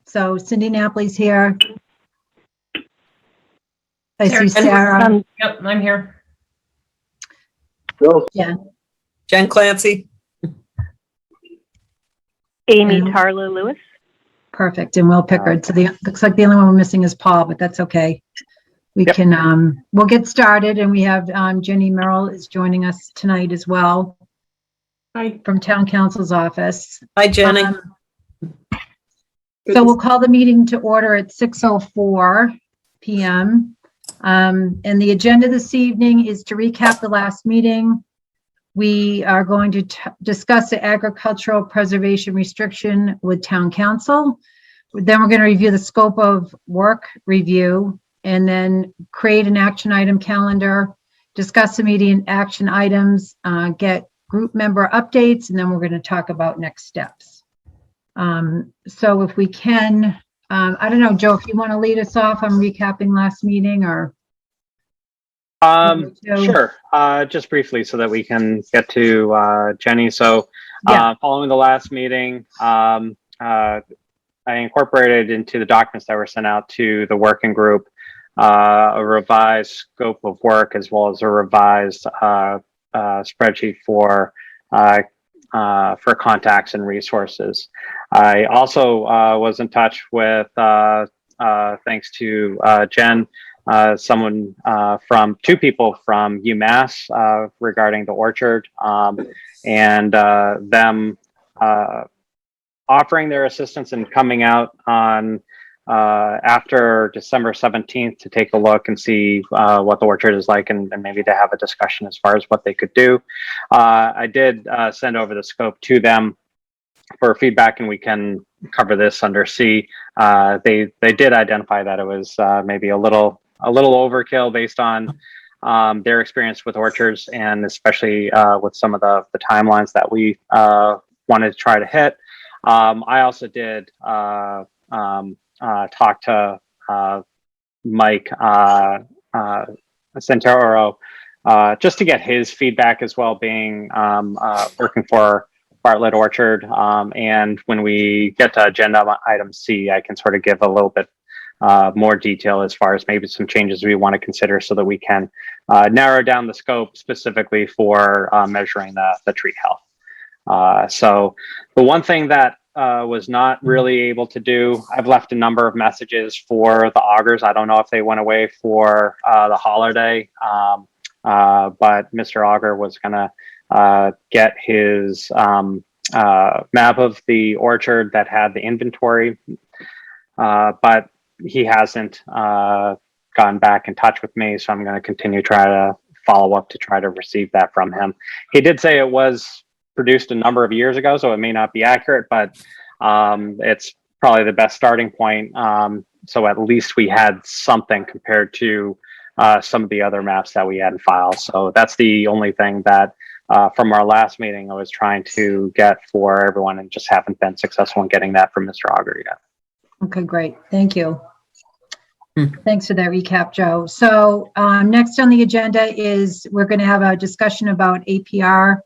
So Cindy Napoli's here. I Sarah, see Sarah. Yep, I'm here. Jen Clancy. Amy Tarla Lewis. Perfect, and Will Pickard. So looks like the only one we're missing is Paul, but that's okay. We can, we'll get started, and we have Jenny Merrill is joining us tonight as well. Hi. From Town Council's office. Hi, Jenny. So we'll call the meeting to order at 6:04 p.m. And the agenda this evening is to recap the last meeting. We are going to discuss the agricultural preservation restriction with Town Council. Then we're going to review the scope of work review and then create an action item calendar, discuss immediate action items, get group member updates, and then we're going to talk about next steps. So if we can, I don't know, Joe, if you want to lead us off on recapping last meeting or. Sure. Just briefly so that we can get to Jenny. So following the last meeting, I incorporated into the documents that were sent out to the working group a revised scope of work as well as a revised spreadsheet for contacts and resources. I also was in touch with, thanks to Jen, two people from UMass regarding the orchard, and them offering their assistance and coming out on after December 17th to take a look and see what the orchard is like and maybe to have a discussion as far as what they could do. I did send over the scope to them for feedback, and we can cover this under C. They did identify that it was maybe a little overkill based on their experience with orchards, and especially with some of the timelines that we wanted to try to hit. I also did talk to Mike Santoro just to get his feedback as well, being working for Bartlett Orchard. And when we get to agenda item C, I can sort of give a little bit more detail as far as maybe some changes we want to consider so that we can narrow down the scope specifically for measuring the tree health. So the one thing that was not really able to do, I've left a number of messages for the augers. I don't know if they went away for the holiday, but Mr. Auger was going to get his map of the orchard that had the inventory, but he hasn't gotten back in touch with me, so I'm going to continue to try to follow up to try to receive that from him. He did say it was produced a number of years ago, so it may not be accurate, but it's probably the best starting point. So at least we had something compared to some of the other maps that we had in file. So that's the only thing that from our last meeting I was trying to get for everyone and just haven't been successful in getting that from Mr. Auger yet. Okay, great. Thank you. Thanks for that recap, Joe. So next on the agenda is we're going to have a discussion about APR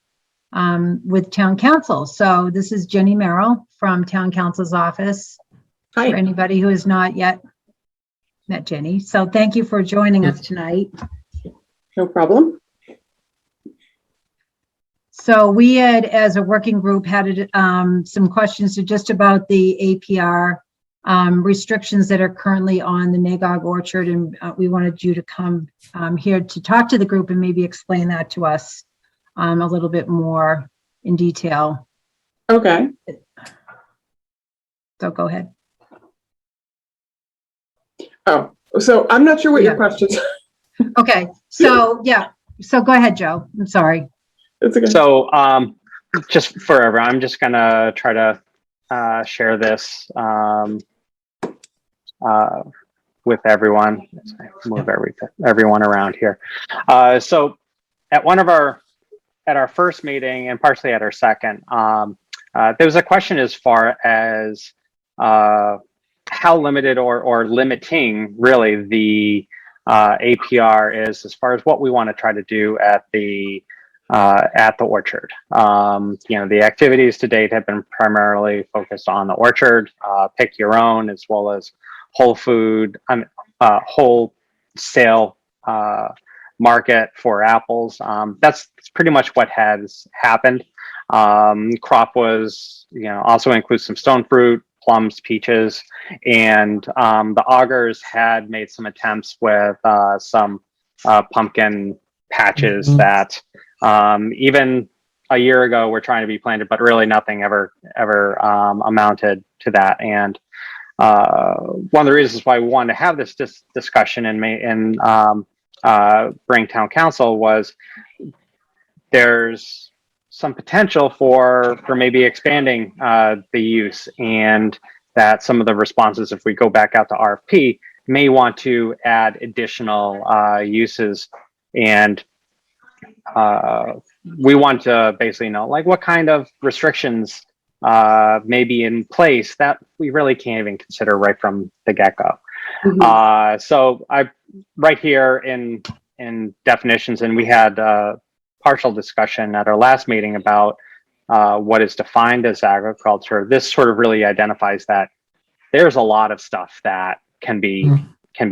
with Town Council. So this is Jenny Merrill from Town Council's office. Hi. For anybody who has not yet met Jenny. So thank you for joining us tonight. No problem. So we had, as a working group, had some questions just about the APR restrictions that are currently on the Nagog orchard, and we wanted you to come here to talk to the group and maybe explain that to us a little bit more in detail. Okay. So go ahead. Oh, so I'm not sure what your questions are. Okay, so so go ahead, Joe. I'm sorry. It's okay. So just for everyone, I'm just gonna try to share this with everyone. Move everyone around here. So at our first meeting and partially at our second, there was a question as far as how limited or limiting really the APR is as far as what we want to try to do at the at the orchard. The activities to date have been primarily focused on the orchard, pick your own, as well as wholesale market for apples. That's pretty much what has happened. Crop was, also includes some stone fruit, plums, peaches, and the augers had made some attempts with some pumpkin patches that even a year ago were trying to be planted, but really nothing ever amounted to that. And one of the reasons why we wanted to have this discussion and bring town council was there's some potential for maybe expanding the use, and that some of the responses, if we go back out to RFP, may want to add additional uses. And we want to basically know, like, what kind of restrictions may be in place that we really can't even consider right from the get-go. So I right here in definitions, and we had partial discussion at our last meeting about what is defined as agriculture. This sort of really identifies that there's a lot of stuff that can be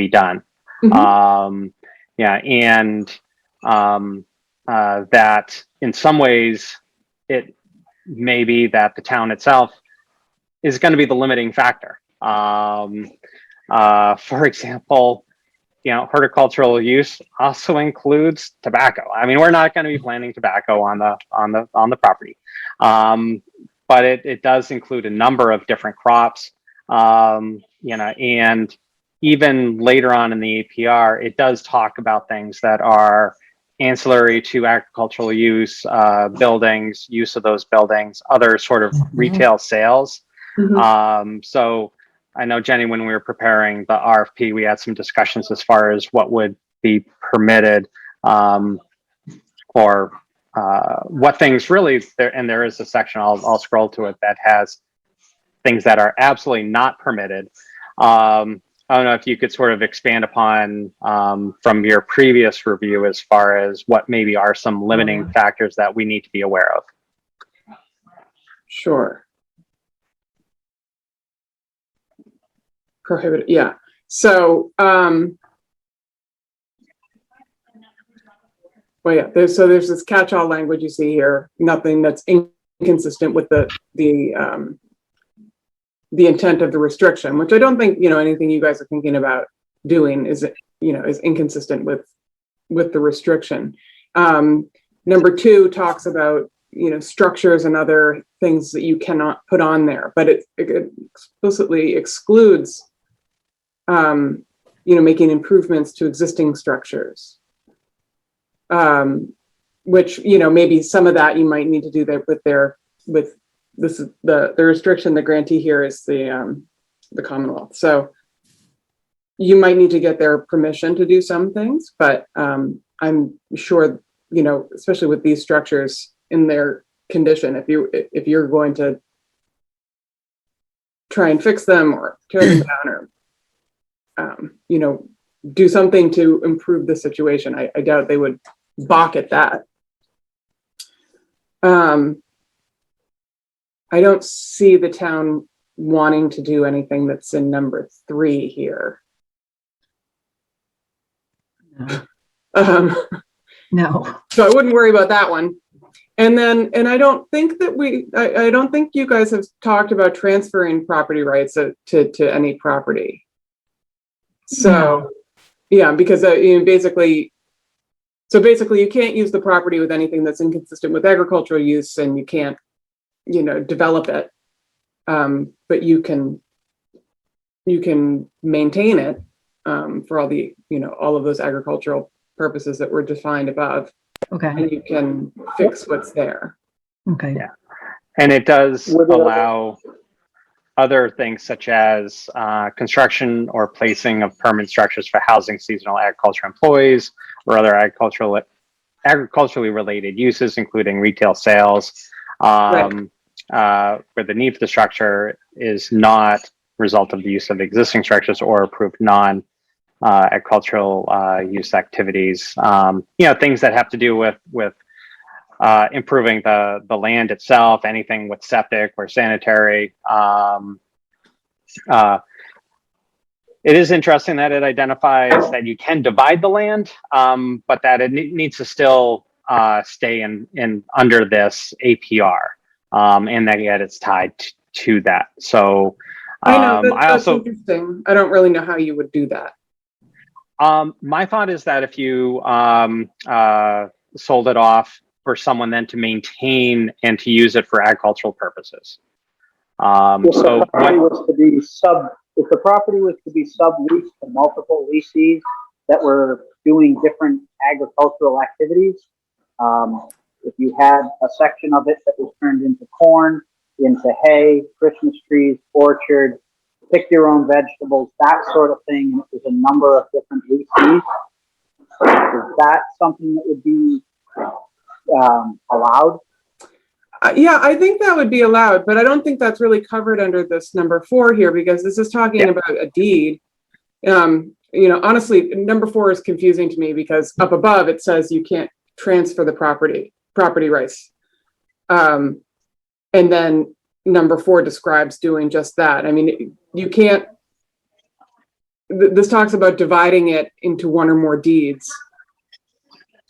done. That in some ways it may be that the town itself is going to be the limiting factor. For example, horticultural use also includes tobacco. I mean, we're not going to be planting tobacco on the property, but it does include a number of different crops. And even later on in the APR, it does talk about things that are ancillary to agricultural use, buildings, use of those buildings, other sort of retail sales. So I know, Jenny, when we were preparing the RFP, we had some discussions as far as what would be permitted, or what things really there. And there is a section, I'll scroll to it, that has things that are absolutely not permitted. I don't know if you could sort of expand upon from your previous review as far as what maybe are some limiting factors that we need to be aware of. Sure. Prohibited, yeah. So, there's this catch-all language you see here. Nothing that's inconsistent with the intent of the restriction, which I don't think anything you guys are thinking about doing is inconsistent with the restriction. Number 2 talks about structures and other things that you cannot put on there, but it explicitly excludes making improvements to existing structures, which maybe some of that you might need to do that with this is the restriction. The grantee here is the Commonwealth, so you might need to get their permission to do some things, but I'm sure especially with these structures in their condition, if you're going to try and fix them or tear them down or do something to improve the situation, I doubt they would balk at that. I don't see the town wanting to do anything that's in number 3 here. No. So I wouldn't worry about that one. And I don't think that I don't think you guys have talked about transferring property rights to any property. So, yeah, because basically you can't use the property with anything that's inconsistent with agricultural use, and you can't, develop it. But you can maintain it for all the, all of those agricultural purposes that were defined above. Okay. And you can fix what's there. Okay. Yeah. And it does allow other things such as construction or placing of permanent structures for housing seasonal agriculture employees or other agriculturally related uses, including retail sales, where the need for the structure is not result of the use of existing structures or approved agricultural use activities. Things that have to do with improving the land itself, anything with septic or sanitary. It is interesting that it identifies that you can divide the land, but that it needs to still stay in under this APR, and that yet it's tied to that. So I know that's also interesting. I don't really know how you would do that. my thought is that if you sold it off for someone then to maintain and to use it for agricultural purposes. If the property was to be subleased to multiple lessees that were doing different agricultural activities, if you had a section of it that was turned into corn, into hay, Christmas trees, orchard, pick your own vegetables, that sort of thing, and it was a number of different lessees, is that something that would be allowed? Yeah, I think that would be allowed, but I don't think that's really covered under this number 4 here, because this is talking about a deed. Honestly, number 4 is confusing to me because up above it says you can't transfer the property rights. And then number 4 describes doing just that. I mean, you can't, this talks about dividing it into one or more deeds.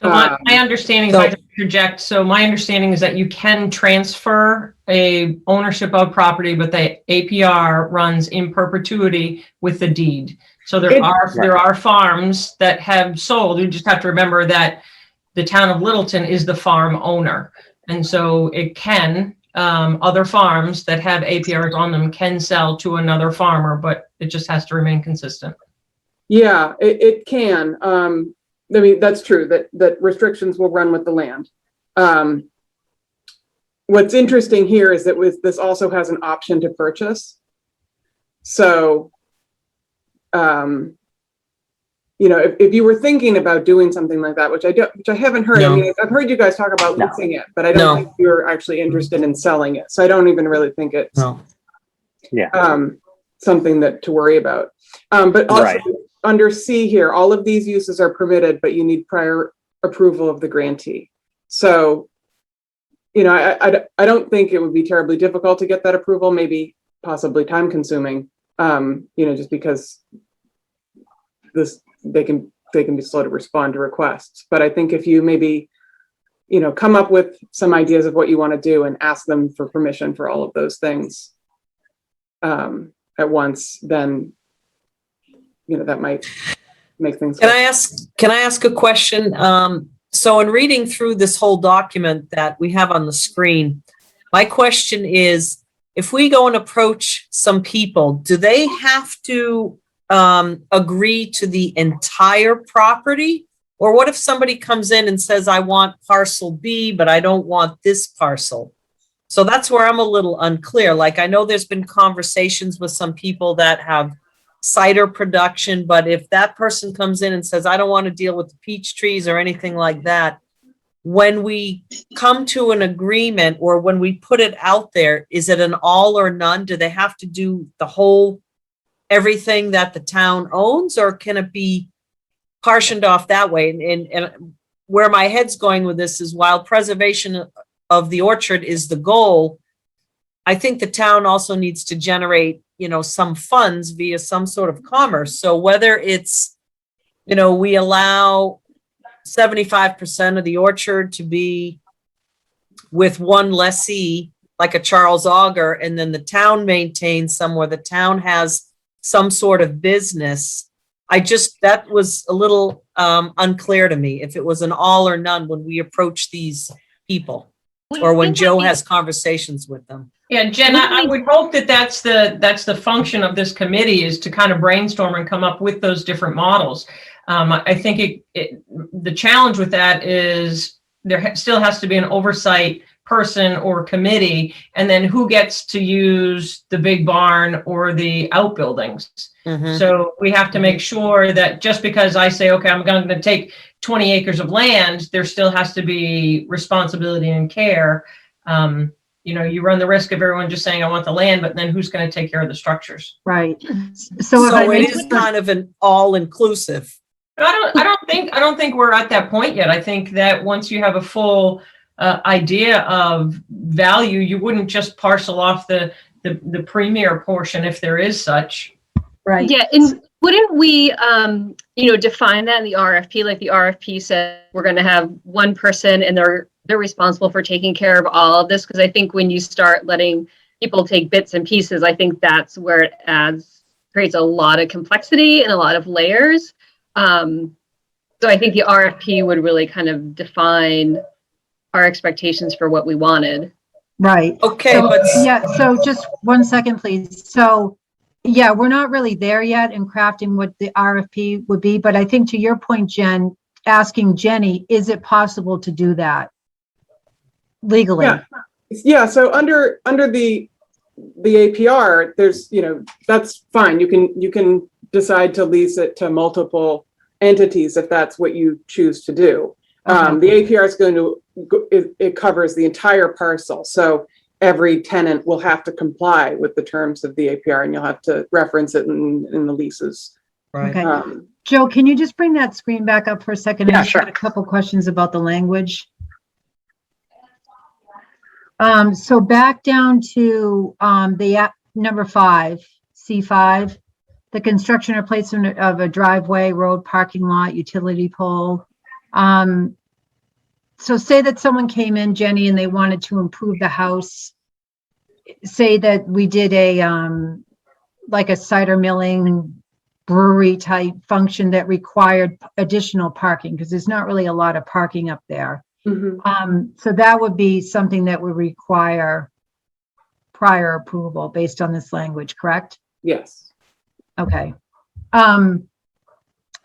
So my understanding, if I can project, so my understanding is that you can transfer a ownership of property, but the APR runs in perpetuity with the deed. So there are farms that have sold. You just have to remember that the town of Littleton is the farm owner. And so it can, other farms that have APRs on them can sell to another farmer, but it just has to remain consistent. Yeah, it can. I mean, that's true, that restrictions will run with the land. What's interesting here is that this also has an option to purchase. So, if you were thinking about doing something like that, which I haven't heard. No. I mean, I've heard you guys talk about leasing it, but I don't think you're actually interested in selling it. So I don't even really think it's something to worry about. But also under C here, all of these uses are permitted, but you need prior approval of the grantee. So, I don't think it would be terribly difficult to get that approval, maybe possibly time consuming, just because they can be slow to respond to requests. But I think if you maybe, come up with some ideas of what you want to do and ask them for permission for all of those things at once, then that might make things. Can I ask a question? So in reading through this whole document that we have on the screen, my question is, if we go and approach some people, do they have to agree to the entire property? Or what if somebody comes in and says, I want parcel B, but I don't want this parcel? So that's where I'm a little unclear. Like, I know there's been conversations with some people that have cider production, but if that person comes in and says, I don't want to deal with the peach trees or anything like that, when we come to an agreement or when we put it out there, is it an all or none? Do they have to do everything that the town owns, or can it be partitioned off that way? And where my head's going with this is, while preservation of the orchard is the goal, I think the town also needs to generate, some funds via some sort of commerce. So whether it's, we allow 75% of the orchard to be with one lessee, like a Charles Auger, and then the town maintains somewhere, the town has some sort of business. That was a little unclear to me, if it was an all or none when we approach these people, or when Joe has conversations with them. Yeah, Jen, I would hope that that's the function of this committee, is to kind of brainstorm and come up with those different models. I think the challenge with that is there still has to be an oversight person or committee, and then who gets to use the big barn or the outbuildings. Mm-hmm. So we have to make sure that just because I say, okay, I'm going to take 20 acres of land, there still has to be responsibility and care. You run the risk of everyone just saying, I want the land, but then who's going to take care of the structures? Right. So it is kind of an all-inclusive. I don't think we're at that point yet. I think that once you have a full idea of value, you wouldn't just parcel off the premier portion if there is such. Right. Yeah, and wouldn't we, define that in the RFP? Like the RFP said, we're going to have one person and they're responsible for taking care of all of this. Because I think when you start letting people take bits and pieces, I think that's where it creates a lot of complexity and a lot of layers. So I think the RFP would really kind of define our expectations for what we wanted. Right. Okay, So, but yeah, so just 1 second, please. So, yeah, we're not really there yet in crafting what the RFP would be, but I think to your point, Jen, asking Jenny, is it possible to do that legally? Yeah. So under the APR, there's, that's fine. You can decide to lease it to multiple entities if that's what you choose to do. Okay. The APR is going to, it covers the entire parcel. So every tenant will have to comply with the terms of the APR, and you'll have to reference it in the leases. right. Okay. Joe, can you just bring that screen back up for a second? Yeah, I just sure. got a couple questions about the language. So back down to the number 5, C5, the construction or placement of a driveway, road, parking lot, utility pole. So say that someone came in, Jenny, and they wanted to improve the house. Say that we did like a cider milling brewery type function that required additional parking, because there's not really a lot of parking up there. Mm-hmm. So that would be something that would require prior approval based on this language, correct? Yes. Okay.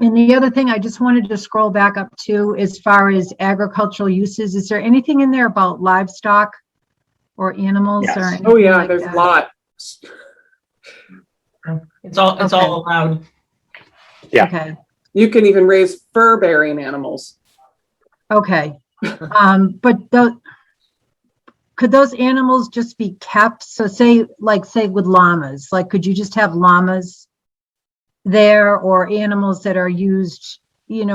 And the other thing I just wanted to scroll back up to, as far as agricultural uses, is there anything in there about livestock or animals or Yes. anything Oh yeah, like there's that? a lot. It's all allowed. Yeah. Okay. You can even raise fur-bearing animals. Okay. But could those animals just be kept? So say with llamas, like, could you just have llamas there, or animals that are used,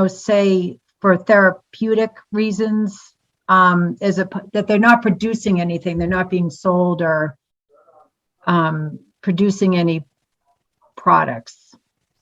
say for therapeutic reasons, that they're not producing anything, they're not being sold or producing any products?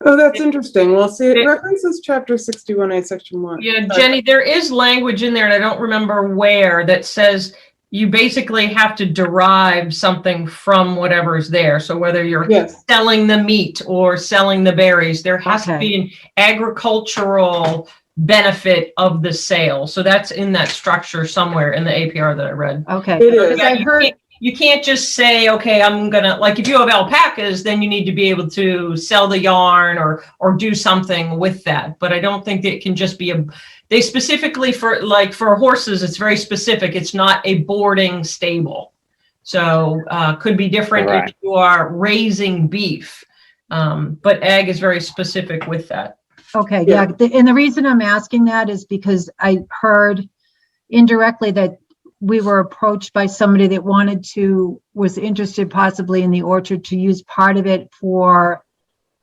Oh, that's interesting. Well, see, it references chapter 61A, section 1. Yeah, Jenny, there is language in there, and I don't remember where, that says you basically have to derive something from whatever's there. So whether you're Yes. selling the meat or selling the berries, there has to Okay. be an agricultural benefit of the sale. So that's in that structure somewhere in the APR that I read. Okay. It is. Because I heard, You can't just say, okay, I'm gonna, like, if you have alpacas, then you need to be able to sell the yarn or do something with that. But I don't think that it can just be they specifically for horses, it's very specific. It's not a boarding stable. So could be different Right. if you are raising beef. But ag is very specific with that. okay, Yeah. yeah. And the reason I'm asking that is because I heard indirectly that we were approached by somebody that was interested possibly in the orchard to use part of it for,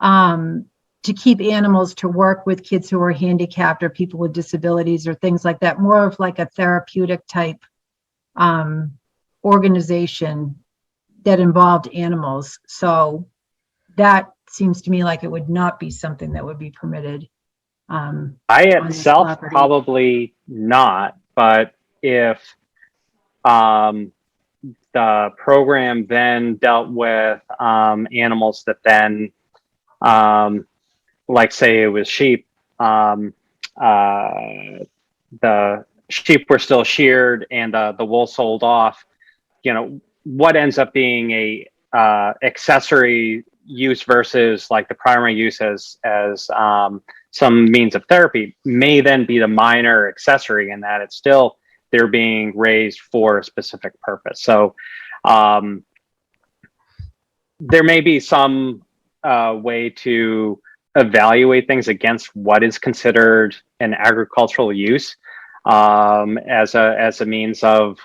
to keep animals to work with kids who are handicapped or people with disabilities or things like that, more of like a therapeutic type organization that involved animals. So that seems to me like it would not be something that would be permitted. I on this itself, property. probably not, but if the program then dealt with animals that then, like say it was sheep, the sheep were still sheared and the wool sold off, what ends up being a accessory use versus like the primary use as some means of therapy may then be the minor accessory in that it's still, they're being raised for a specific purpose. So there may be some way to evaluate things against what is considered an agricultural use as a means of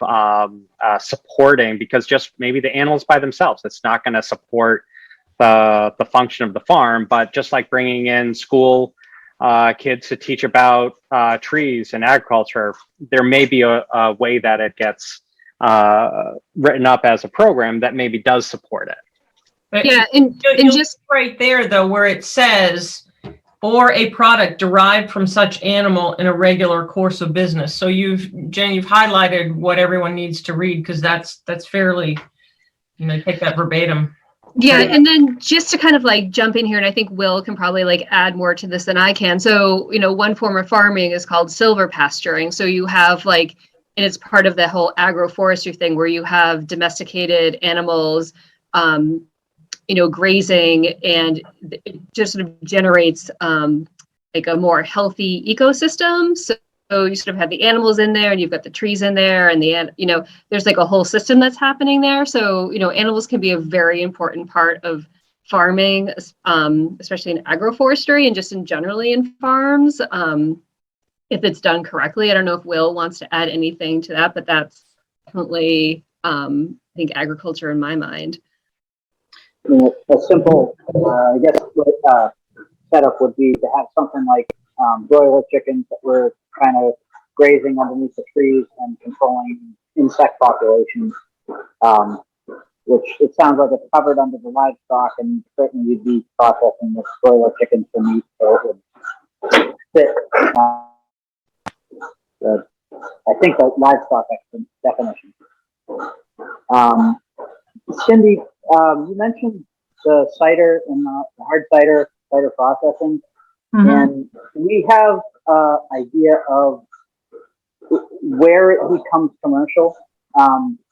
supporting, because just maybe the animals by themselves, it's not going to support the function of the farm. But just like bringing in school kids to teach about trees and agriculture, there may be a way that it gets written up as a program that maybe does support it. But Yeah, and you'll just right there though, where it says, or a product derived from such animal in a regular course of business. So Jen, you've highlighted what everyone needs to read, because that's fairly, take that verbatim. yeah, and then just to kind of like jump in here, and I think Will can probably like add more to this than I can. So, one form of farming is called silver pasturing. So you have like, and it's part of the whole agroforestry thing where you have domesticated animals, grazing, and it just sort of generates like a more healthy ecosystem. So you sort of have the animals in there, and you've got the trees in there, and there's like a whole system that's happening there. So animals can be a very important part of farming, especially in agroforestry and just in generally in farms, if it's done correctly. I don't know if Will wants to add anything to that, but that's definitely I think agriculture in my mind. A simple, I guess, setup would be to have something like broiler chickens that were kind of grazing underneath the trees and controlling insect populations, which it sounds like it's covered under the livestock, and certainly you'd be processing the broiler chickens for meat, so it would fit. I think the livestock definition. Cindy, you mentioned the cider and the hard cider processing, and we have idea of where it becomes commercial.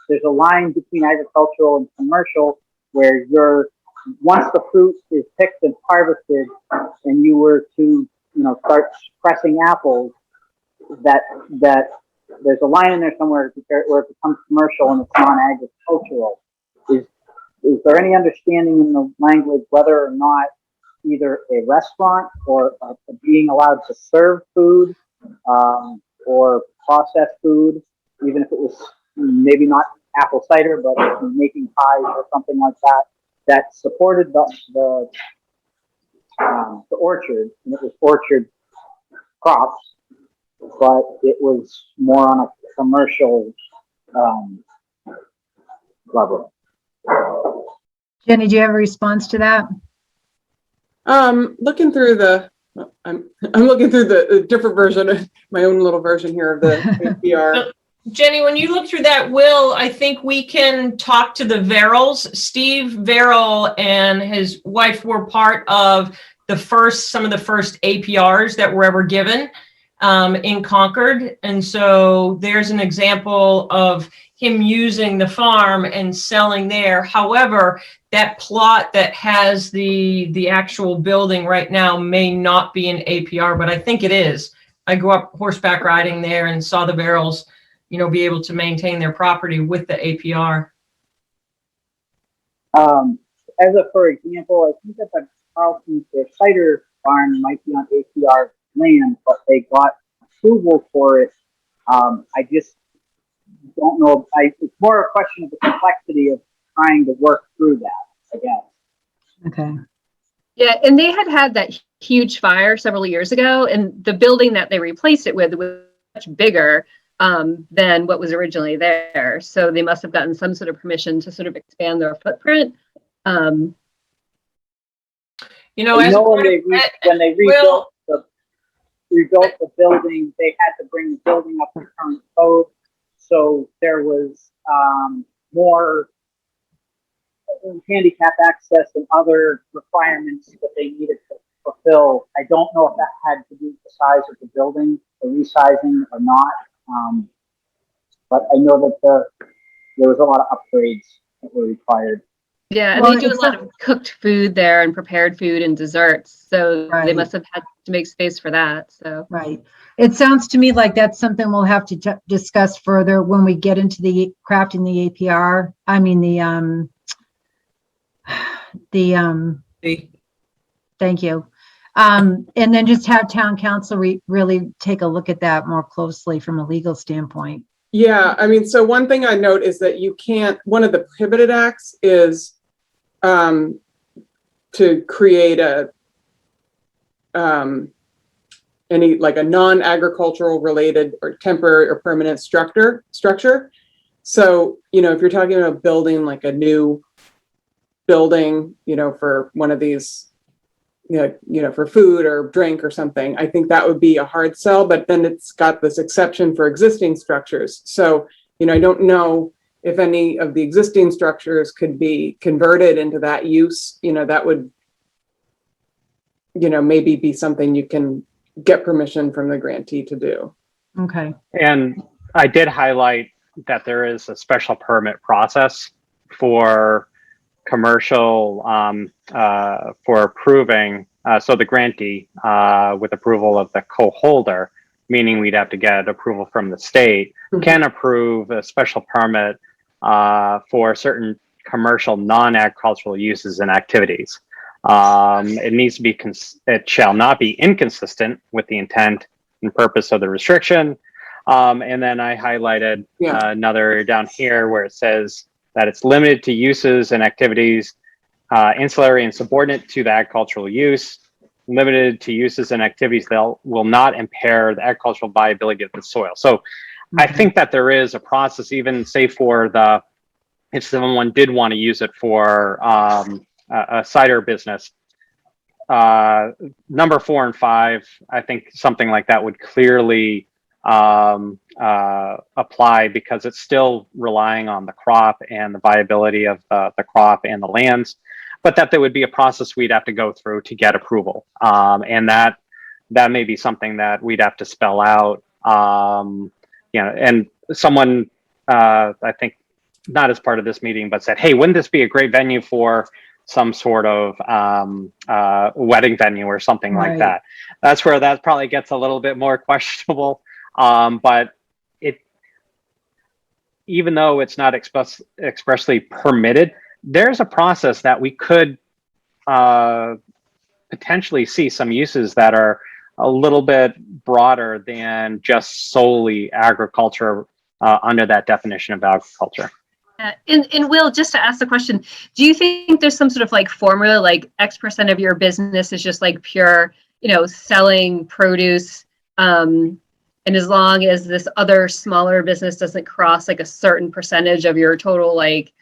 There's a line between agricultural and commercial where once the fruit is picked and harvested, and you were to start pressing apples, that there's a line in there somewhere where it becomes commercial and it's non-agricultural. Is there any understanding in the language whether or not either a restaurant or being allowed to serve food or process food, even if it was maybe not apple cider, but making pies or something like that, that supported the orchard, and it was orchard crops, but it was more on a commercial level? Jenny, do you have a response to that? Looking through I'm looking through the different version, my own little version here of the APR. Jenny, when you look through that, Will, I think we can talk to the Verrills. Steve Verrill and his wife were part of some of the first APRs that were ever given in Concord. And so there's an example of him using the farm and selling there. However, that plot that has the actual building right now may not be an APR, but I think it is. I grew up horseback riding there and saw the Verrills, be able to maintain their property with the APR. For example, I think that the Carlton, their cider farm might be on APR land, but they got approval for it. I just don't know. It's more a question of the complexity of trying to work through that, I guess. Okay. Yeah, and they had that huge fire several years ago, and the building that they replaced it with was much bigger than what was originally there. So they must have gotten some sort of permission to sort of expand their footprint. When they rebuilt the building, they had to bring the building up to current code. So there was more handicap access and other requirements that they needed to fulfill. I don't know if that had to do with the size of the building, the resizing or not. But I know that there was a lot of upgrades that were required. Yeah, and they do a lot of cooked food there and prepared food and desserts. So they must have had to make space for that. So right. It sounds to me like that's something we'll have to discuss further when we get into the crafting the APR. I mean thank you. And then just have town council really take a look at that more closely from a legal standpoint. Yeah, I mean, so one thing I note is that you can't, one of the prohibited acts is to create a any like a non-agricultural related or temporary or permanent structure. So, if you're talking about building like a new building, for one of these, for food or drink or something, I think that would be a hard sell, but then it's got this exception for existing structures. So, I don't know if any of the existing structures could be converted into that use. That would, maybe be something you can get permission from the grantee to do. Okay. And I did highlight that there is a special permit process for commercial, for approving, so the grantee, with approval of the co-holder, meaning we'd have to get approval from the state, can approve a special permit for certain commercial non-agricultural uses and activities. It needs to be, it shall not be inconsistent with the intent and purpose of the restriction. And then I highlighted another down here where it says that it's limited to uses and activities ancillary and subordinate to the agricultural use, limited to uses and activities that will not impair the agricultural viability of the soil. So I think that there is a process, even say for if someone did want to use it for a cider business, number 4 and 5, I think something like that would clearly apply, because it's still relying on the crop and the viability of the crop and the lands, but that there would be a process we'd have to go through to get approval. And that may be something that we'd have to spell out, and someone, I think not as part of this meeting, but said, hey, wouldn't this be a great venue for some sort of wedding venue or something like that? That's where that probably gets a little bit more questionable. But even though it's not expressly permitted, there's a process that we could potentially see some uses that are a little bit broader than just solely agriculture under that definition of agriculture. And Will, just to ask the question, do you think there's some sort of like formula, like X% of your business is just like pure, selling produce, and as long as this other smaller business doesn't cross like a certain percentage of your total like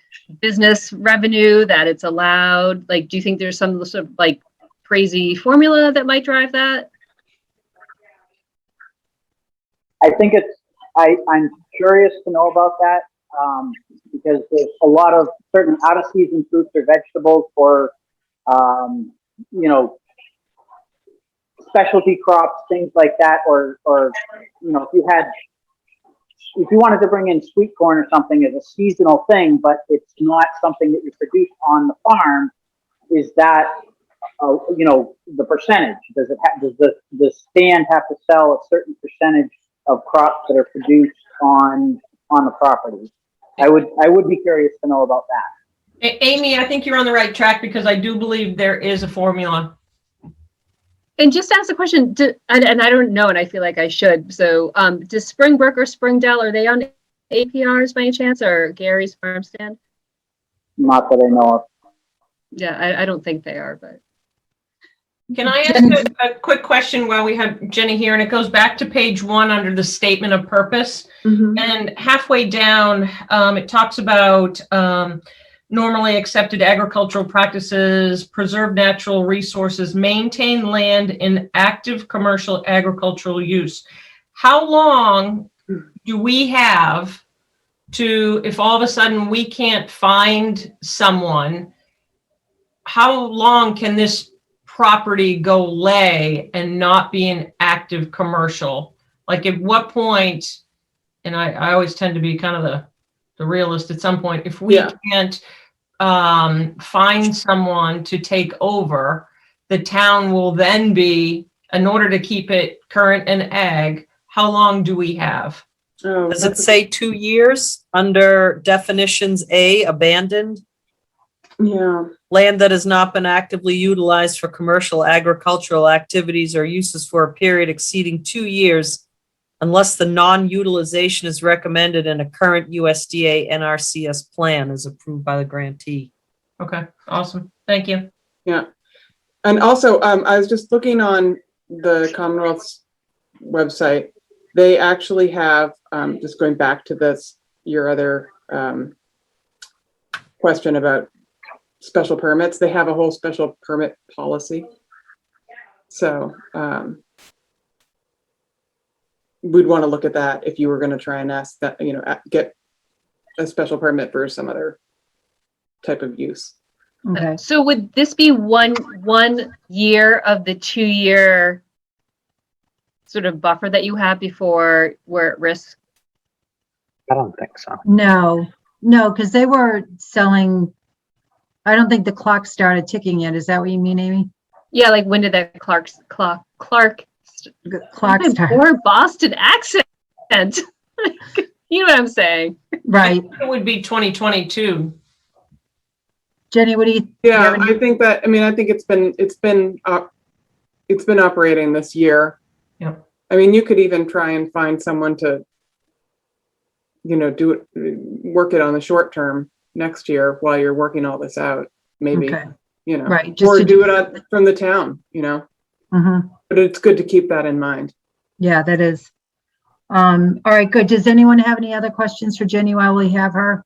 business revenue, that it's allowed? Like, do you think there's some sort of like crazy formula that might drive that? I think I'm curious to know about that, because there's a lot of certain out of season fruits or vegetables for, specialty crops, things like that, or if you wanted to bring in sweet corn or something as a seasonal thing, but it's not something that you produce on the farm, is that, the percentage? Does the stand have to sell a certain percentage of crops that are produced on the property? I would be curious to know about that. Amy, I think you're on the right track, because I do believe there is a formula. And just to ask a question, and I don't know, and I feel like I should. So does Springbrook or Springdale, are they on APRs by any chance, or Gary's Farm Stand? Not that I know of. Yeah, I don't think they are, but. Can I ask a quick question while we have Jenny here? And it goes back to page 1 under the statement of purpose. And halfway down, it talks about normally accepted agricultural practices, preserve natural resources, maintain land in active commercial agricultural use. How long do we have to, if all of a sudden we can't find someone, how long can this property go lay and not be an active commercial? Like, at what point, and I always tend to be kind of the realist at some point, if we can't find someone to take over, the town will then be, in order to keep it current and ag, how long do we have? Does it say 2 years under definitions A, abandoned? Yeah. Land that has not been actively utilized for commercial agricultural activities or uses for a period exceeding 2 years, unless the non-utilization is recommended in a current USDA NRCS plan is approved by the grantee. Okay, awesome. Thank you. Yeah. And also, I was just looking on the Commonwealth's website, they actually have, just going back to this, your other question about special permits, they have a whole special permit policy. So we'd want to look at that if you were going to try and ask that, get a special permit for some other type of use. Okay. So would this be one year of the 2-year sort of buffer that you have before we're at risk? I don't think so. No, because they were selling, I don't think the clock started ticking yet. Is that what you mean, Amy? Yeah, like when did that Clark The clock my started, poor Boston accent? You know what I'm saying? right. It would be 2022. Jenny, what do you? Yeah, I think that, I think it's been operating this year. Yeah. I mean, you could even try and find someone to, do it, work it on the short term next year while you're working all this out, maybe, Okay, right. Just or to do it from the town, Mhm. but it's good to keep that in mind. Yeah, that is. All right, good. Does anyone have any other questions for Jenny while we have her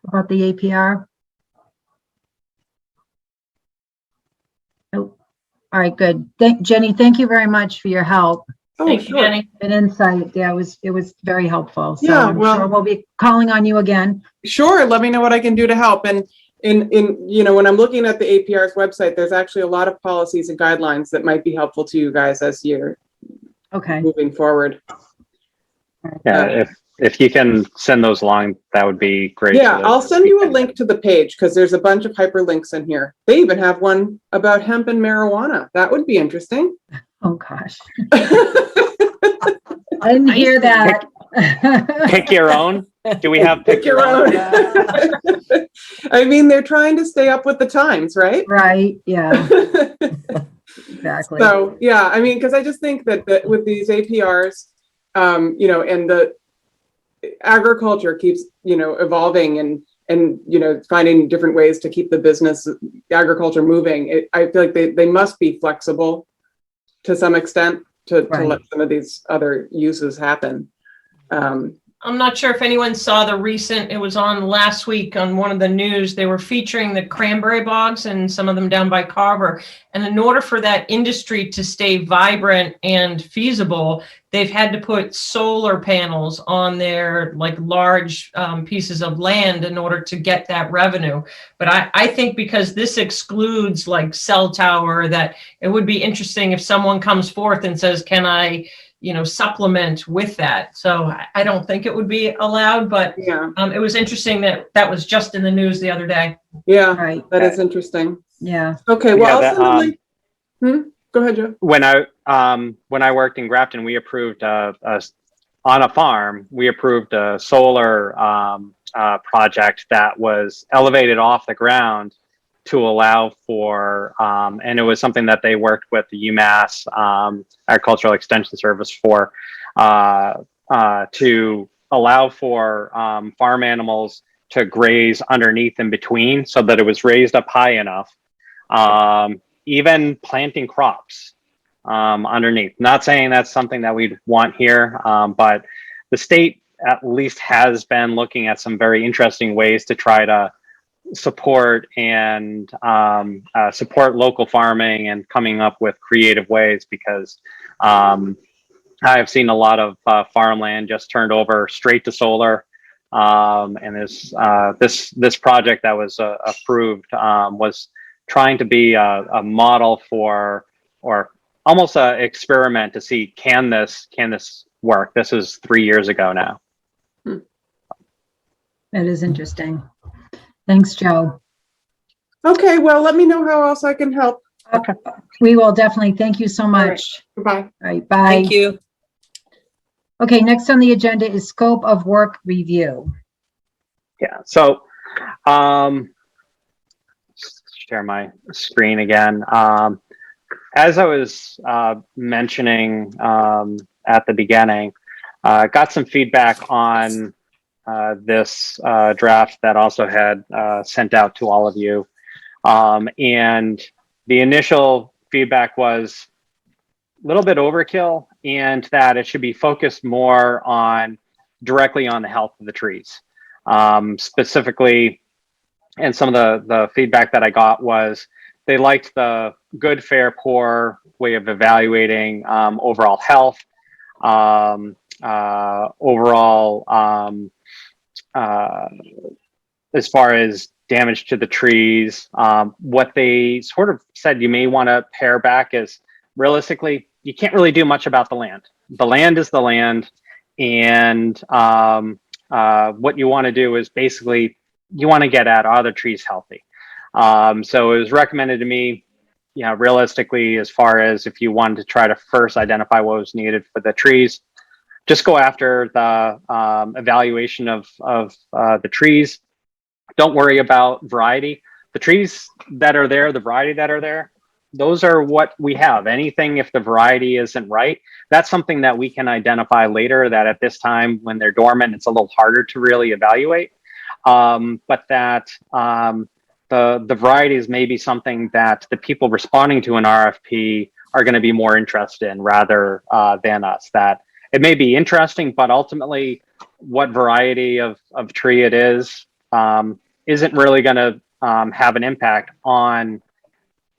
about the APR? Nope. All right, good. Jenny, thank you very much for your help Oh, Thank you, sure. Jenny. and insight. Yeah, it was very helpful. So Yeah, I'm well- sure we'll be calling on you again. Sure, let me know what I can do to help. And when I'm looking at the APR's website, there's actually a lot of policies and guidelines that might be helpful to you guys as you're Okay. moving forward. Yeah, if you can send those along, that would be great. Yeah, so that I'll send we you a can- link to the page because there's a bunch of hyperlinks in here. They even have one about hemp and marijuana. That would be interesting. Oh, gosh. I didn't hear that. Pick your own. Do we have Pick your own. I mean, they're trying to stay up with the times, right? Right, yeah, exactly. So, yeah, I mean, because I just think that with these APRs, and the agriculture keeps, evolving and finding different ways to keep the business agriculture moving. I feel like they must be flexible to some extent to Right. let some of these other uses happen. I'm not sure if anyone saw it was on last week on one of the news. They were featuring the cranberry bogs and some of them down by Carver. And in order for that industry to stay vibrant and feasible, they've had to put solar panels on their large pieces of land in order to get that revenue. But I think because this excludes cell tower, that it would be interesting if someone comes forth and says, can I supplement with that. So I don't think it would be allowed, but Yeah, it was interesting that was just in the news the other day. yeah, Right, that is interesting. yeah, Okay, well, Yeah, I'll send a link. Go ahead, Joe. When I worked in Grafton, we approved on a farm. We approved a solar project that was elevated off the ground to allow for, and it was something that they worked with the UMass Agricultural Extension Service for, to allow for farm animals to graze underneath and between, so that it was raised up high enough. Even planting crops underneath. Not saying that's something that we'd want here, but the state at least has been looking at some very interesting ways to try to support and support local farming and coming up with creative ways, because I have seen a lot of farmland just turned over straight to solar. And this project that was approved was trying to be a model for, or almost an experiment to see, can this work? This is 3 years ago now. that is interesting. Thanks, Joe. Okay, well, let me know how else I can help. Okay, we will definitely. Thank you so right. much. Goodbye. All right, bye. Thank you. Okay, next on the agenda is scope of work review. Yeah. So, share my screen again. As I was mentioning at the beginning, got some feedback on this draft that also had sent out to all of you. And the initial feedback was a little bit overkill and that it should be focused more on directly on the health of the trees. Specifically, and some of the feedback that I got was they liked the good, fair, poor way of evaluating overall health, overall as far as damage to the trees. What they sort of said you may want to pare back is realistically, you can't really do much about the land. The land is the land, and what you want to do is basically you want to get at are the trees healthy. So it was recommended to me, realistically, as far as if you wanted to try to first identify what was needed for the trees, just go after the evaluation of the trees. Don't worry about variety. The trees that are there, the variety that are there, those are what we have. Anything, if the variety isn't right, that's something that we can identify later, that at this time when they're dormant, it's a little harder to really evaluate. But that the varieties may be something that the people responding to an RFP are going to be more interested in rather than us. That it may be interesting, but ultimately what variety of tree it is isn't really going to have an impact on,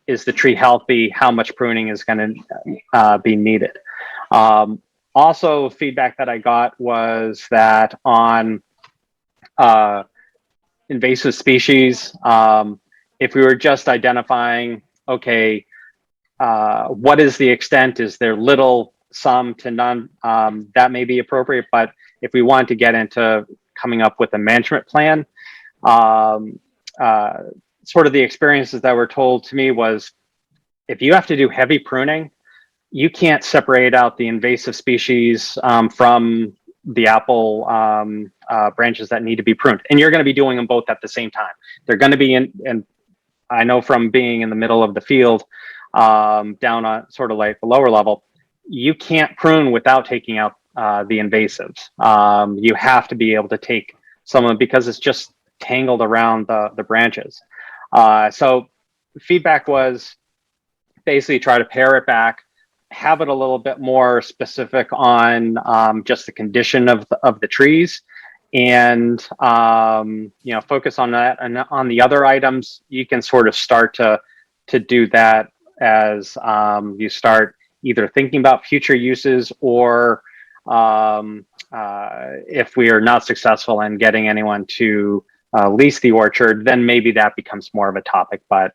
is the tree healthy, how much pruning is going to be needed. Also, feedback that I got was that on invasive species, if we were just identifying, okay, what is the extent? Is there little, some to none? That may be appropriate, but if we want to get into coming up with a management plan, sort of the experiences that were told to me was, if you have to do heavy pruning, you can't separate out the invasive species from the apple branches that need to be pruned. And you're going to be doing them both at the same time. They're going to be in, and I know from being in the middle of the field, down on sort of like the lower level, you can't prune without taking out the invasives. You have to be able to take some of them because it's just tangled around the branches. So feedback was basically try to pare it back, have it a little bit more specific on just the condition of the trees, and focus on that. And on the other items, you can sort of start to do that as you start either thinking about future uses, or if we are not successful in getting anyone to lease the orchard, then maybe that becomes more of a topic. But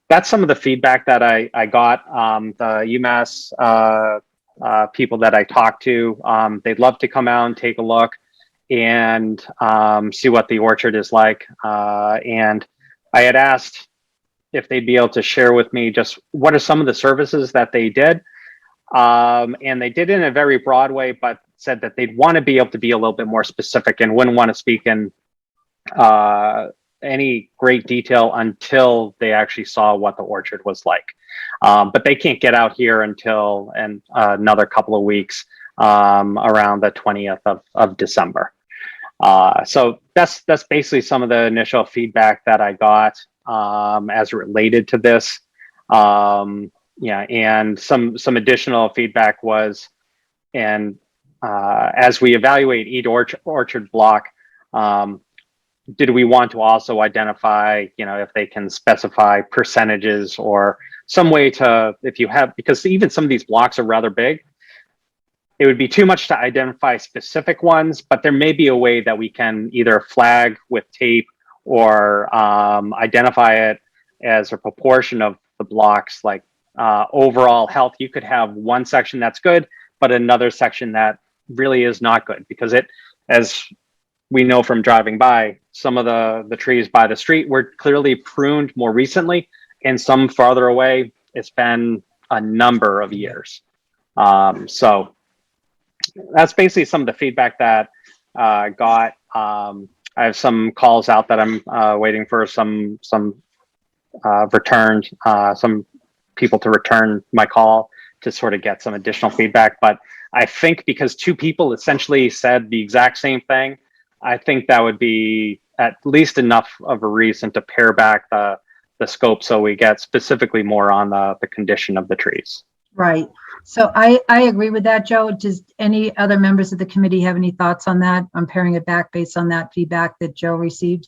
that's some of the feedback that I got. The UMass people that I talked to, they'd love to come out and take a look and see what the orchard is like. And I had asked if they'd be able to share with me just what are some of the services that they did. And they did it in a very broad way, but said that they'd want to be able to be a little bit more specific and wouldn't want to speak in any great detail until they actually saw what the orchard was like. But they can't get out here until another couple of weeks, around the 20th of December. So that's basically some of the initial feedback that I got as related to this. And some additional feedback was, and as we evaluate each orchard block, did we want to also identify, if they can specify percentages or some way to, if you have, because even some of these blocks are rather big, it would be too much to identify specific ones, but there may be a way that we can either flag with tape or identify it as a proportion of the blocks, like overall health. You could have one section that's good, but another section that really is not good, because it, as we know from driving by, some of the trees by the street were clearly pruned more recently, and some farther away, it's been a number of years. So that's basically some of the feedback that got. I have some calls out that I'm waiting for some returned, some people to return my call to sort of get some additional feedback. But I think because two people essentially said the exact same thing, I think that would be at least enough of a reason to pare back the scope so we get specifically more on the condition of the trees. Right. So I agree with that, Joe. Does any other members of the committee have any thoughts on that? I'm paring it back based on that feedback that Joe received.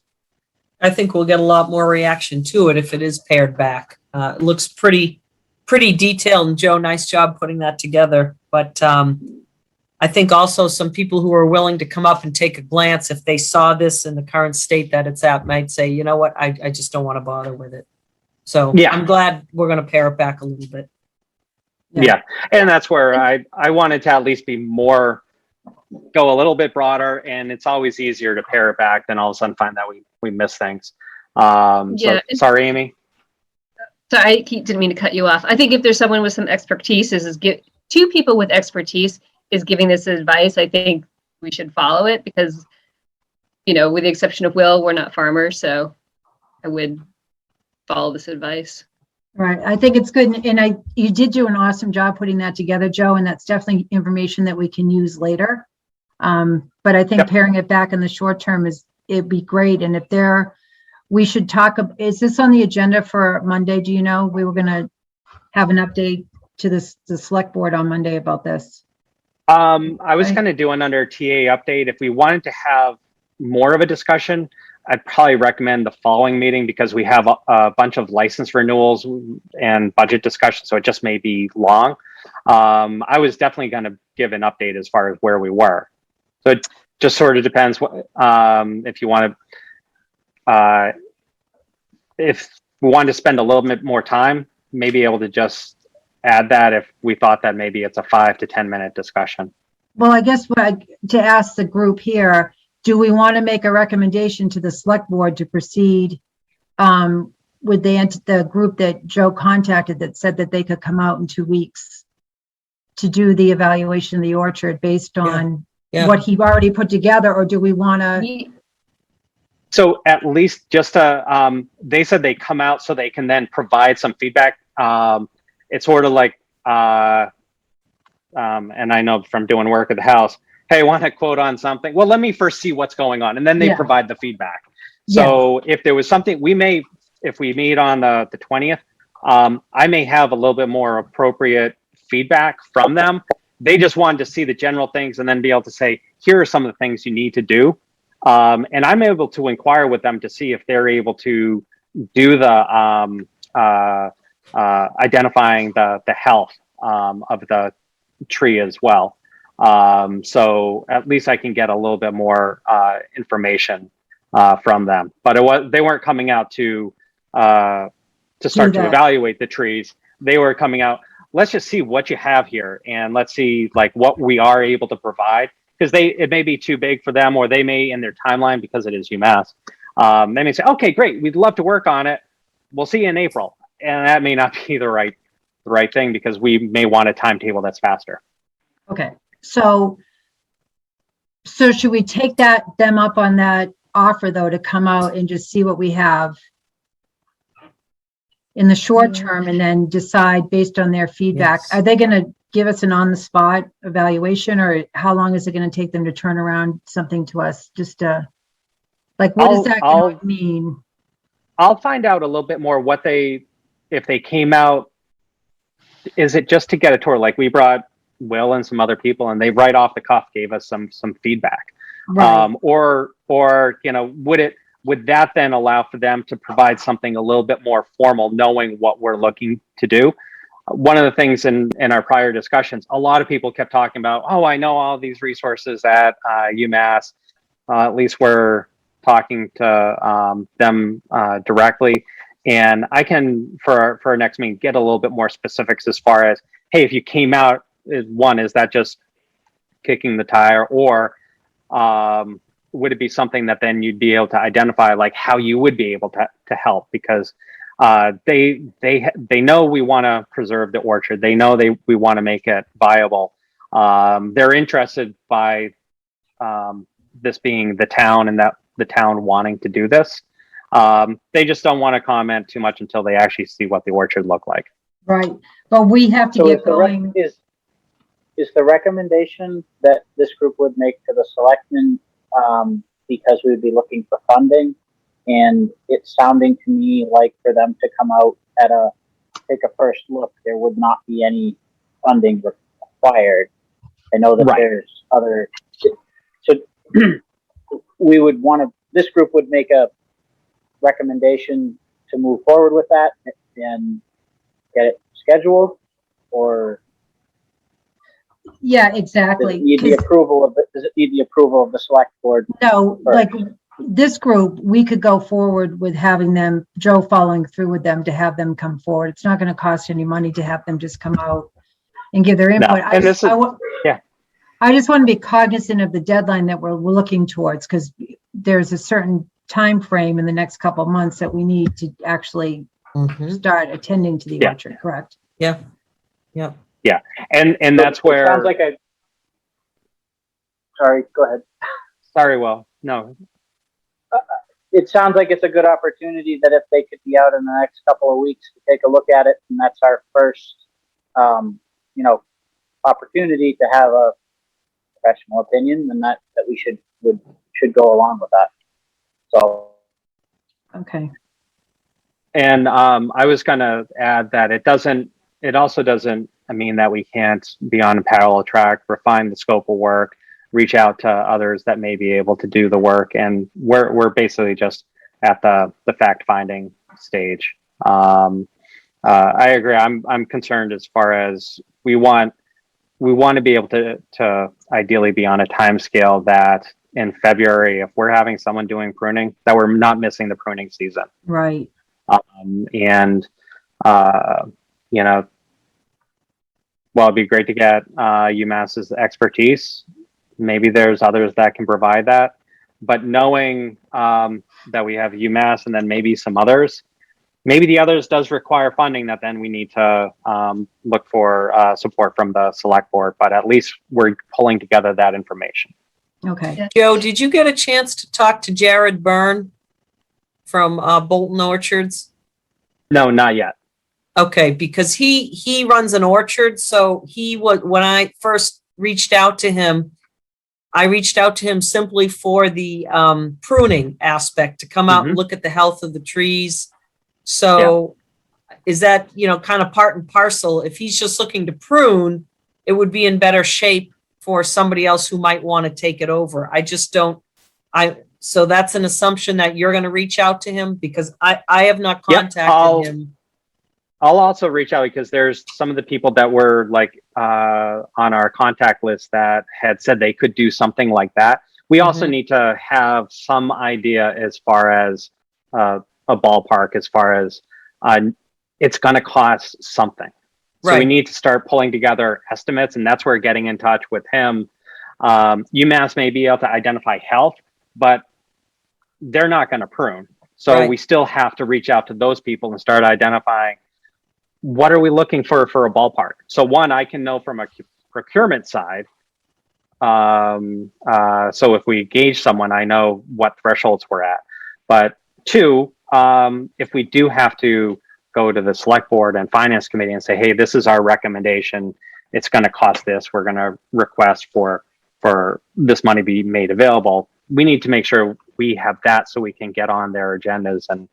I think we'll get a lot more reaction to it if it is pared back. It looks pretty detailed, and Joe, nice job putting that together. But I think also some people who are willing to come up and take a glance, if they saw this in the current state that it's at, might say, you know what, I just don't want to bother with it. So Yeah. I'm glad we're going to pare it back a little bit. Yeah. And that's where I wanted to at least be more, go a little bit broader, and it's always easier to pare it back than all of a sudden find that we miss things. So sorry, Amy. So didn't mean to cut you off. I think if there's someone with some expertise, two people with expertise is giving this advice, I think we should follow it because, you know, with the exception of Will, we're not farmers, so I would follow this advice. Right. I think it's good. And you did do an awesome job putting that together, Joe, and that's definitely information that we can use later. But I think paring it back in the short term it'd be great. And if we should talk, is this on the agenda for Monday? Do you know? We were going to have an update to the select board on Monday about this. I was kind of doing under TA update. If we wanted to have more of a discussion, I'd probably recommend the following meeting because we have a bunch of license renewals and budget discussion, so it just may be long. I was definitely going to give an update as far as where we were. So it just sort of depends if you want to, if we wanted to spend a little bit more time, maybe able to just add that if we thought that maybe it's a 5 to 10 minute discussion. Well, I guess to ask the group here, do we want to make a recommendation to the select board to proceed with the group that Joe contacted that said that they could come out in 2 weeks to do the evaluation of the orchard based on what he already put together, or do we want to? So at least just they said they come out so they can then provide some feedback. It's sort of like, and I know from doing work at the house, hey, I want to quote on something. Well, let me first see what's going on. And then they provide the feedback. So if there was something, if we meet on the 20th, I may have a little bit more appropriate feedback from them. They just wanted to see the general things and then be able to say, here are some of the things you need to do. And I'm able to inquire with them to see if they're able to do the identifying the health of the tree as well. So at least I can get a little bit more information from them. But they weren't coming out to start to evaluate the trees. They were coming out, let's just see what you have here, and let's see like what we are able to provide, because it may be too big for them, or they may in their timeline, because it is UMass, they may say, okay, great, we'd love to work on it, we'll see you in April. And that may not be the right thing, because we may want a timetable that's faster. Okay, so should we take them up on that offer though, to come out and just see what we have in the short term and then decide based on their feedback? Are they going to give us an on-the-spot evaluation, or how long is it going to take them to turn around something to us? Just like, what does that going to mean? I'll find out a little bit more if they came out, is it just to get a tour? Like, we brought Will and some other people, and they right off the cuff gave us some feedback. Right. Or would that then allow for them to provide something a little bit more formal, knowing what we're looking to do? One of the things in our prior discussions, a lot of people kept talking about, oh, I know all these resources at UMass. At least we're talking to them directly. And I can, for our next meeting, get a little bit more specifics as far as, hey, if you came out, is that just kicking the tire, or would it be something that then you'd be able to identify, like how you would be able to help? Because they know we want to preserve the orchard. They know we want to make it viable. They're interested by this being the town, and that the town wanting to do this. They just don't want to comment too much until they actually see what the orchard looked like. Right, but we have to get going. Is the recommendation that this group would make to the selectmen, because we would be looking for funding, and it's sounding to me like for them to come out take a first look, there would not be any funding required. I know that Right. there's other, so we would want to, this group would make a recommendation to move forward with that and get it scheduled, or Yeah, does exactly. it need the 'Cause approval of does it need the approval of the select board? no, Right. like this group, we could go forward with having them, Joe following through with them to have them come forward. It's not going to cost any money to have them just come out and give their No, input. and this is, yeah. I just want to be cognizant of the deadline that we're looking towards, because there's a certain time frame in the next couple of months that we need to actually Mhm. start attending to the Yeah. orchard, correct? Yeah, yeah. And that's So it sounds where, like sorry, go ahead. sorry, well, no, It sounds like it's a good opportunity that if they could be out in the next couple of weeks to take a look at it, and that's our first, opportunity to have a professional opinion, then that we should go along with that. So, Okay. and I was gonna add that it also doesn't mean that we can't be on a parallel track, refine the scope of work, reach out to others that may be able to do the work, and we're basically just at the fact finding stage. I agree. I'm concerned as far as we want to be able to ideally be on a time scale that in February, if we're having someone doing pruning, that we're not missing the pruning season. Right. And well, it'd be great to get UMass's expertise. Maybe there's others that can provide that, but knowing that we have UMass and then maybe some others, maybe the others does require funding that then we need to look for support from the select board, but at least we're pulling together that information. Okay. Yeah. Joe, did you get a chance to talk to Jared Byrne from Bolton Orchards? No, not yet. Okay, because he runs an orchard, so when I first reached out to him, I reached out to him simply for the pruning aspect, to come out and look at the health of the trees. So is that, kind of part and parcel? If he's just looking to prune, it would be in better shape for somebody else who might want to take it over. I just don't, so that's an assumption that you're going to reach out to him, because I have not contacted him. I'll also reach out because there's some of the people that were like on our contact list that had said they could do something like that. We also need to have some idea as far as a ballpark, as far as it's going to cost something. So we need to start pulling together estimates, and that's where getting in touch with him. UMass may be able to identify health, but they're not going to prune. So we still have to reach out to those people and start identifying what are we looking for a ballpark. So one, I can know from a procurement side. So if we gauge someone, I know what thresholds we're at. But two, if we do have to go to the select board and finance committee and say, hey, this is our recommendation, it's going to cost this, we're going to request for this money be made available, we need to make sure we have that so we can get on their agendas and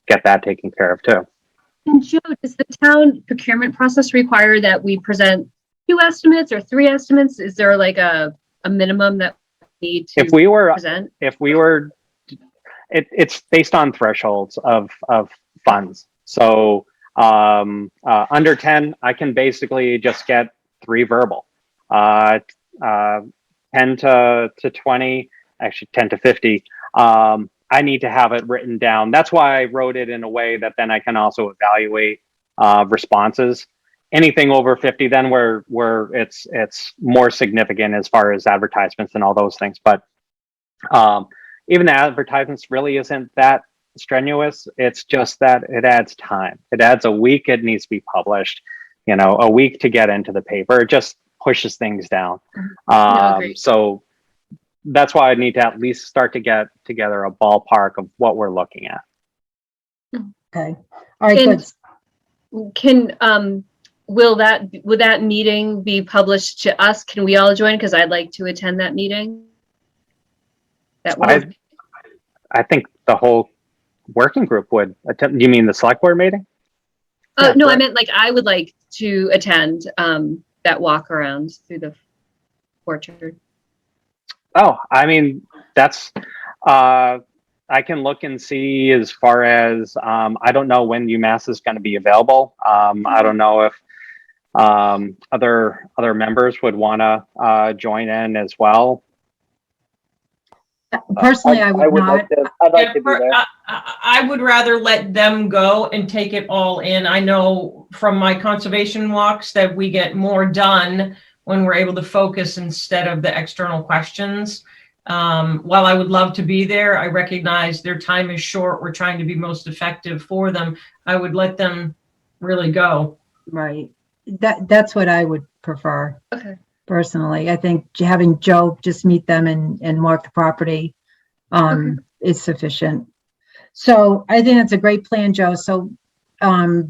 get that taken care of too. And Joe, does the town procurement process require that we present 2 estimates or 3 estimates? Is there like a minimum that we need to present? It's based on thresholds of funds. So under 10, I can basically just get 3 verbal. 10 to 20, actually 10 to 50. I need to have it written down. That's why I wrote it in a way that then I can also evaluate responses. Anything over 50, then where it's more significant as far as advertisements and all those things. But even the advertisements really isn't that strenuous. It's just that it adds time. It adds a week. It needs to be published. A week to get into the paper. It just pushes things down. So that's why I need to at least start to get together a ballpark of what we're looking at. Okay. All right, good. Will that meeting be published to us? Can we all join? Because I'd like to attend that meeting. I think the whole working group would attend. You mean the select board meeting? No, I meant like I would like to attend that walk around through the orchard. Oh, I mean, that's, I can look and see as far as, I don't know when UMass is going to be available. I don't know if other members would want to join in as well. Personally, I would not. I'd like to be there. I would rather let them go and take it all in. I know from my conservation walks that we get more done when we're able to focus instead of the external questions. While I would love to be there, I recognize their time is short. We're trying to be most effective for them. I would let them really go. Right. That's what I would prefer. Okay. Personally, I think having Joe just meet them and walk the property is sufficient. So I think that's a great plan, Joe. So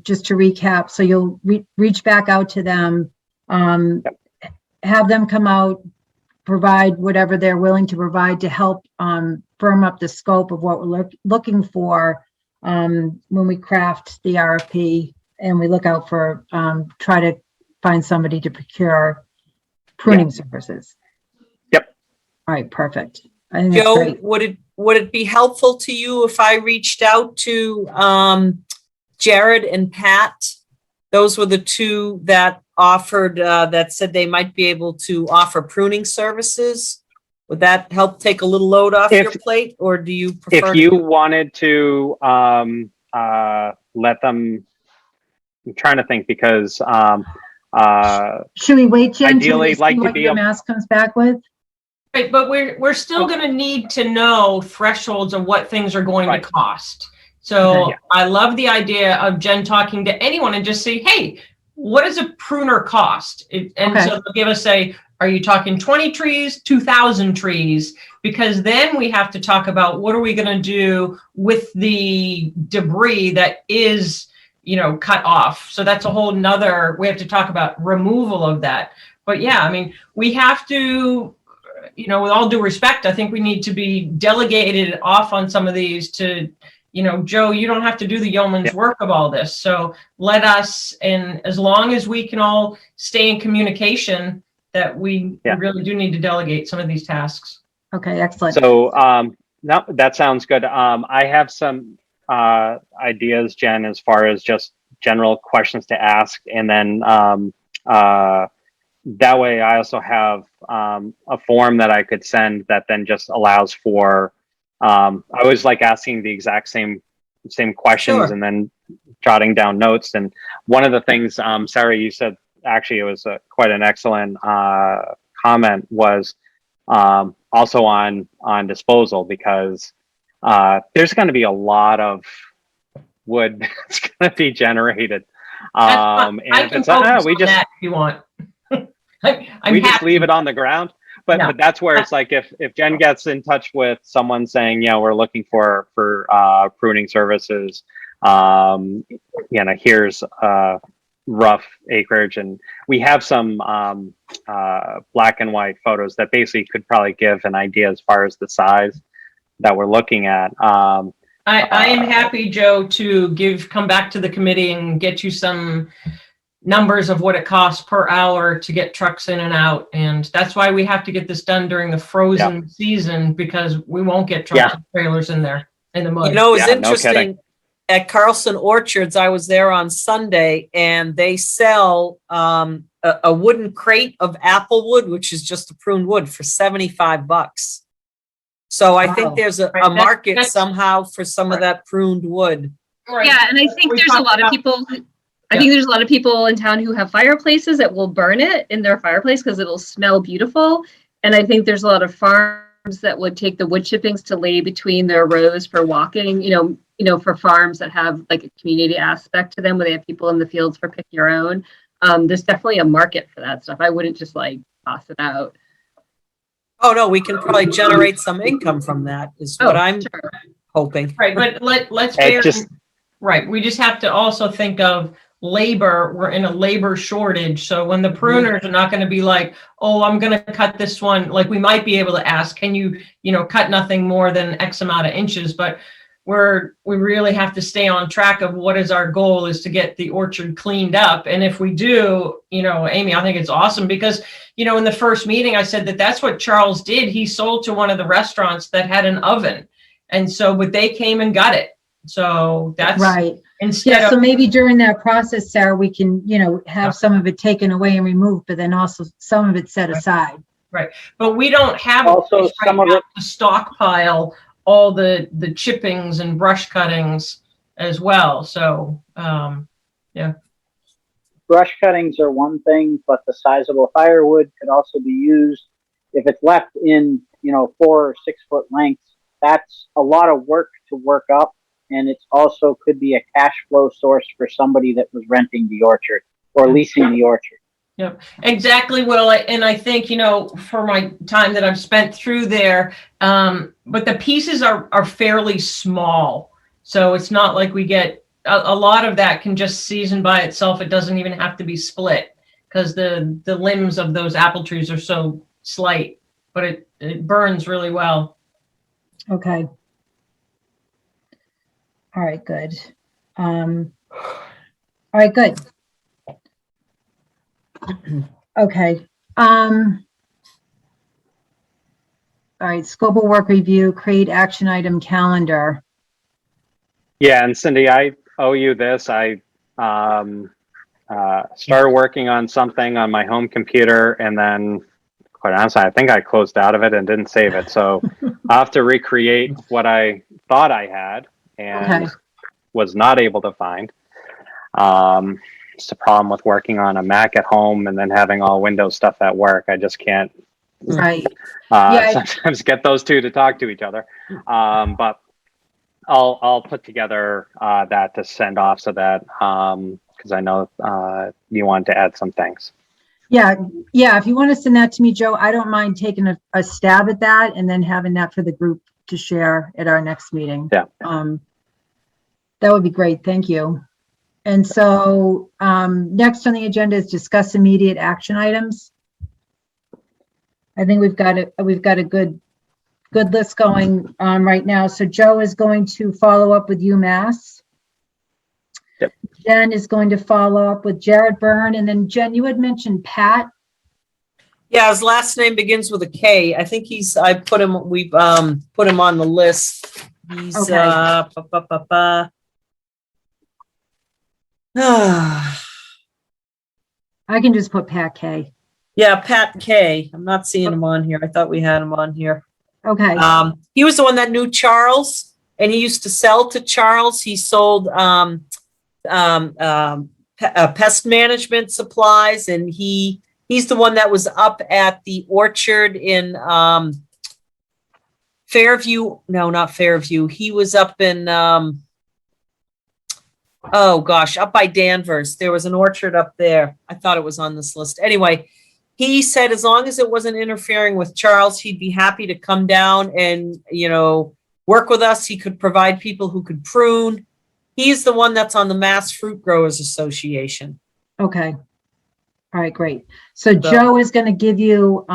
just to recap, so you'll reach back out to them, have them come out, provide whatever they're willing to provide to help firm up the scope of what we're looking for when we craft the RFP, and we look out for try to find somebody to procure pruning services. Yep. All right, perfect. I think that's Joe, great. would it be helpful to you if I reached out to Jared and Pat? Those were the two that offered, that said they might be able to offer pruning services. Would that help take a little load off your plate, or do you prefer? If you wanted to let them, I'm trying to think, because Should we wait, Jen, ideally, to see like to what be your able- mass comes back with? Right, but we're still going to need to know thresholds of what things are going Right. to cost. So Okay. I love the idea of Jen talking to anyone and just say, hey, what does a pruner cost? And Okay. so they'll give us are you talking 20 trees, 2,000 trees? Because then we have to talk about what are we going to do with the debris that is, cut off. So that's a whole nother, we have to talk about removal of that. But yeah, I mean, we have to, with all due respect, I think we need to be delegated off on some of these to, Joe, you don't have to do the yeoman's work of all this. So let us, and as long as we can all stay in communication, that we really do need to delegate some of these tasks. Okay, excellent. So no, that sounds good. I have some ideas, Jen, as far as just general questions to ask, and then that way I also have a form that I could send that then just allows for I always like asking the exact same questions. Sure. And then jotting down notes. And one of the things, Sarah, you said, actually it was quite an excellent comment, was also on disposal, because there's going to be a lot of wood that's going to be generated. And I if can it's focus we on just that if you want. I'm we just happy. leave it on the ground. But that's where it's like, if Jen gets in touch with someone saying, we're looking for pruning services, here's rough acreage, and we have some black and white photos that basically could probably give an idea as far as the size that we're looking at. I am happy, Joe, to come back to the committee and get you some numbers of what it costs per hour to get trucks in and out. And that's why we have to get this done during the frozen season, because we won't get trucks and trailers in there in the mud. It's no interesting. kidding. At Carlson Orchards, I was there on Sunday, and they sell a wooden crate of apple wood, which is just a pruned wood, for $75. So I think there's a market somehow for some of that pruned wood. Right. Yeah, and I think there's a lot of people. I think there's a lot of people in town who have fireplaces that will burn it in their fireplace because it'll smell beautiful. And I think there's a lot of farms that would take the wood chippings to lay between their rows for walking, for farms that have like a community aspect to them, where they have people in the fields for pick your own. There's definitely a market for that stuff. I wouldn't just toss it out. Oh, no, we can probably generate some income from that, is what I'm hoping. Right, but let's right. We just have to also think of labor. We're in a labor shortage. So when the pruners are not going to be like, oh, I'm going to cut this one. Like, we might be able to ask, can you, cut nothing more than X amount of inches, but we really have to stay on track of what is our goal is to get the orchard cleaned up. And if we do, Amy, I think it's awesome because, in the first meeting, I said that that's what Charles did. He sold to one of the restaurants that had an oven. And so, but they came and got it. So that's Right. instead Yeah, so of, maybe during that process, Sarah, we can, have some of it taken away and removed, but then also some of it set aside. but we don't have a Also, place right some of now it- to stockpile all the chippings and brush cuttings as well. So, Brush cuttings are one thing, but the sizable firewood could also be used if it's left in, 4 or 6 foot lengths. That's a lot of work to work up, and it's also could be a cash flow source for somebody that was renting the orchard or leasing the orchard. exactly, Will. And I think, for my time that I've spent through there, but the pieces are fairly small. So it's not like we get a lot of that can just season by itself. It doesn't even have to be split because the limbs of those apple trees are so slight, but it burns really well. Okay. All right, good. All right, good. Okay. All right, scope of work review, create action item calendar. Yeah, and Cindy, I owe you this. I started working on something on my home computer, and then, quite honestly, I think I closed out of it and didn't save it. So I'll have to recreate what I thought I had and Okay. was not able to find. It's the problem with working on a Mac at home and then having all Windows stuff at work. I just can't Right. Yeah, sometimes get those two to talk to each other. But I'll put together that to send off so that because I know you want to add some things. Yeah. If you want to send that to me, Joe, I don't mind taking a stab at that and then having that for the group to share at our next meeting. Yeah. That would be great. Thank you. And so next on the agenda is discuss immediate action items. I think we've got a good list going on right now. So Joe is going to follow up with UMass. Yep. Jen is going to follow up with Jared Byrne, and then Jen, you had mentioned Pat. Yeah, his last name begins with a K. I think we've put him on the list. He's, Okay. I can just put Pat K. Yeah, Pat K. I'm not seeing him on here. I thought we had him on here. Okay. He was the one that knew Charles, and he used to sell to Charles. He sold pest management supplies, and he's the one that was up at the orchard in Fairview. No, not Fairview. He was up in oh gosh, up by Danvers. There was an orchard up there. I thought it was on this list. Anyway, he said as long as it wasn't interfering with Charles, he'd be happy to come down and, work with us. He could provide people who could prune. He's the one that's on the Mass Fruit Growers Association. Okay. All right, great. So Joe is going to give you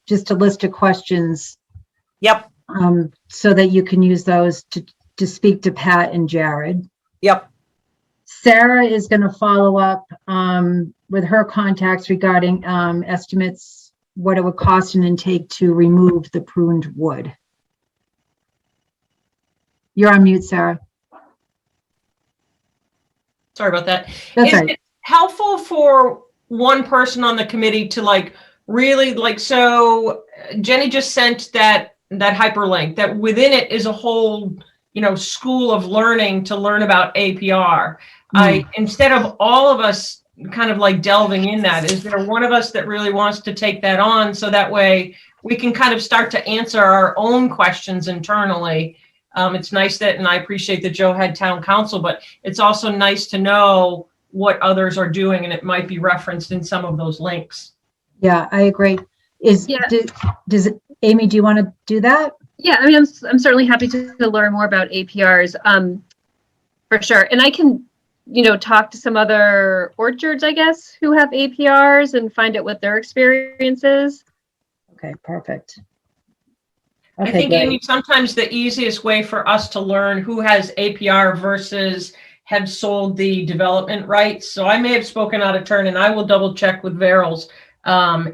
just a list of questions. Yep. So that you can use those to speak to Pat and Jared. Yep. Sarah is going to follow up with her contacts regarding estimates, what it would cost an intake to remove the pruned wood. You're on mute, Sarah. Sorry about that. That's Is right. it helpful for one person on the committee to really so Jenny just sent that hyperlink that within it is a whole, school of learning to learn about APR. Instead of all of us kind of delving in that, is there one of us that really wants to take that on so that way we can kind of start to answer our own questions internally? It's nice that, and I appreciate that Joe had town council, but it's also nice to know what others are doing, and it might be referenced in some of those links. Yeah, I agree. Does Amy, do you want to do that? Yeah, I mean, I'm certainly happy to learn more about APRs, for sure. And I can, talk to some other orchards, I guess, who have APRs and find out what their experience is. Okay, perfect. I Okay, think, great. Amy, sometimes the easiest way for us to learn who has APR versus have sold the development rights. So I may have spoken out of turn, and I will double check with Verrills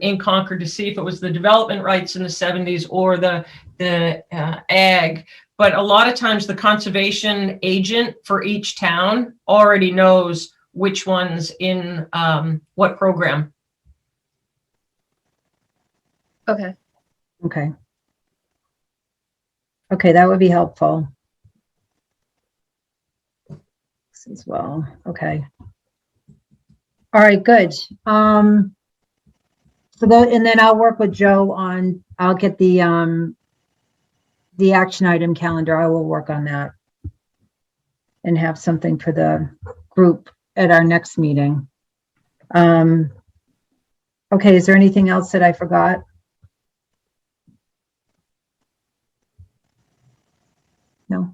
in Concord to see if it was the development rights in the 70s or the ag. But a lot of times the conservation agent for each town already knows which one's in what program. Okay. Okay. Okay, that would be helpful. As well. Okay. All right, good. So that, and then I'll work with Joe on, I'll get the action item calendar. I will work on that and have something for the group at our next meeting. Okay, is there anything else that I forgot? No.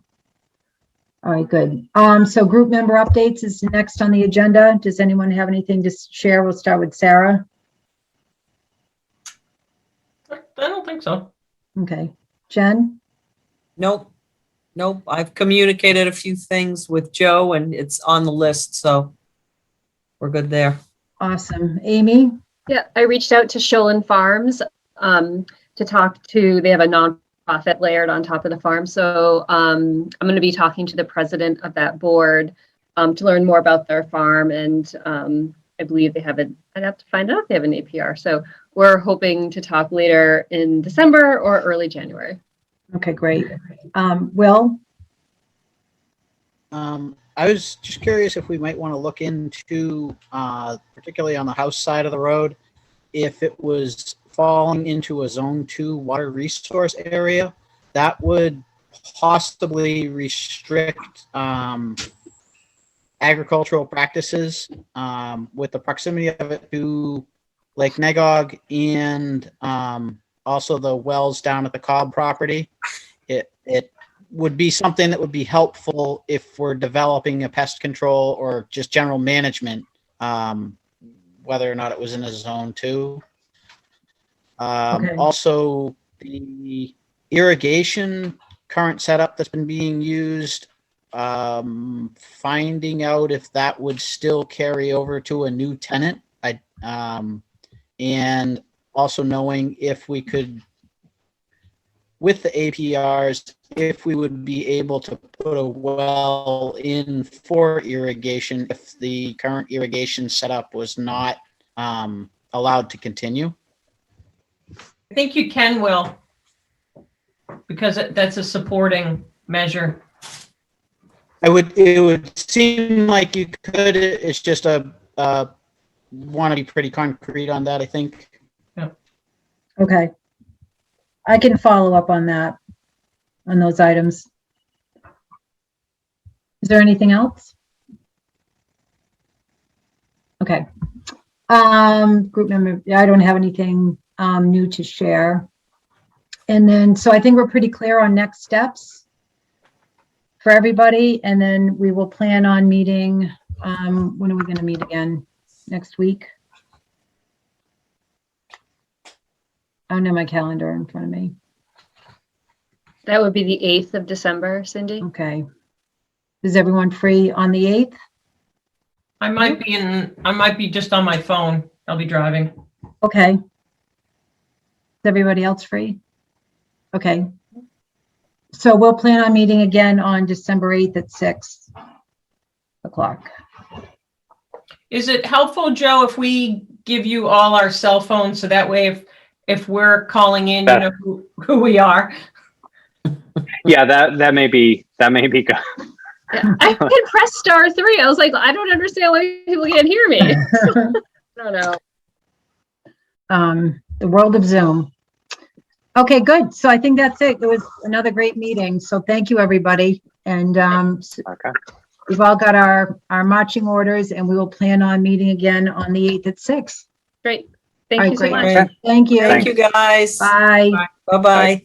All right, good. So group member updates is next on the agenda. Does anyone have anything to share? We'll start with Sarah. I don't think so. Okay. Jen? Nope. I've communicated a few things with Joe and it's on the list, so we're good there. Awesome. Amy? Yeah, I reached out to Sholin Farms to talk to, they have a nonprofit layered on top of the farm. So I'm going to be talking to the president of that board to learn more about their farm. And I believe they have I'd have to find out if they have an APR. So we're hoping to talk later in December or early January. Okay, great. Will? I was just curious if we might want to look into, particularly on the house side of the road, if it was falling into a Zone 2 water resource area, that would possibly restrict agricultural practices with the proximity of it to Lake Nagog and also the wells down at the Cobb property. It would be something that would be helpful if we're developing a pest control or just general management, whether or not it was in a Zone 2. Okay. Also, the irrigation current setup that's been being used, finding out if that would still carry over to a new tenant. And also knowing if we could, with the APRs, if we would be able to put a well in for irrigation if the current irrigation setup was not allowed to continue. I think you can, Will, because that's a supporting measure. It would seem like you could. It's just want to be pretty concrete on that, I think. Okay. I can follow up on that, on those items. Is there anything else? Okay. Group member, I don't have anything new to share. And then, so I think we're pretty clear on next steps for everybody. And then we will plan on meeting, when are we going to meet again? Next week? I don't have my calendar in front of me. That would be the 8th of December, Cindy. Okay. Is everyone free on the 8th? I might be just on my phone. I'll be driving. Okay. Is everybody else free? Okay. So we'll plan on meeting again on December 8th at 6 o'clock. Is it helpful, Joe, if we give you all our cell phones so that way if we're calling in, you know who we are? Yeah, that may be good. Yeah, I could press *3. I was like, I don't understand why people can't hear me. I don't know. The world of Zoom. Okay, good. So I think that's it. It was another great meeting. So thank you, everybody. And Okay. we've all got our marching orders, and we will plan on meeting again on the 8th at 6. Great. Thank All you right, so great. much. Great. Thank you. Thank you, guys. Bye. Bye-bye.